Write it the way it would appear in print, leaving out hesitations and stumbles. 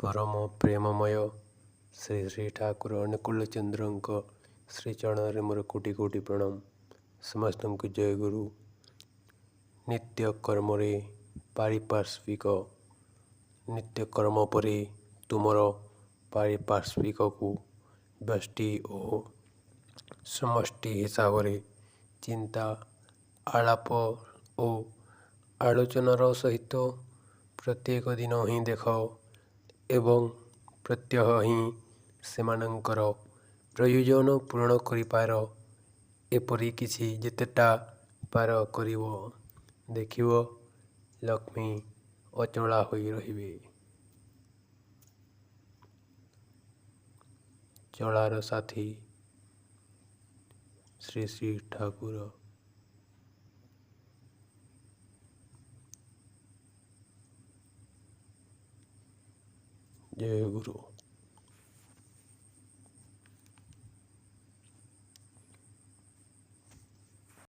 परम प्रेममय श्री श्री ठाकुर अनुकूल चंद्र श्री चरण मोर कोटि कोटि प्रणाम। समस्त को जय गुरु। नित्य कर्म रे पारिपार्श्विक नित्य कर्म परे तुमर पारिपार्श्विक को व्यष्टि और समष्टि हिसाब रे चिंता आलाप और आलोचनार सहित प्रत्येक दिन ही देख एवं प्रत्यह ही सेमानंकर प्रयोजन पूर्ण करिपार एपरि किछि जेतेटा पार करिवो देखिवो लक्ष्मी अचला होई रहिबे। चलार साथी श्री श्री ठाकुर। जय गुरु।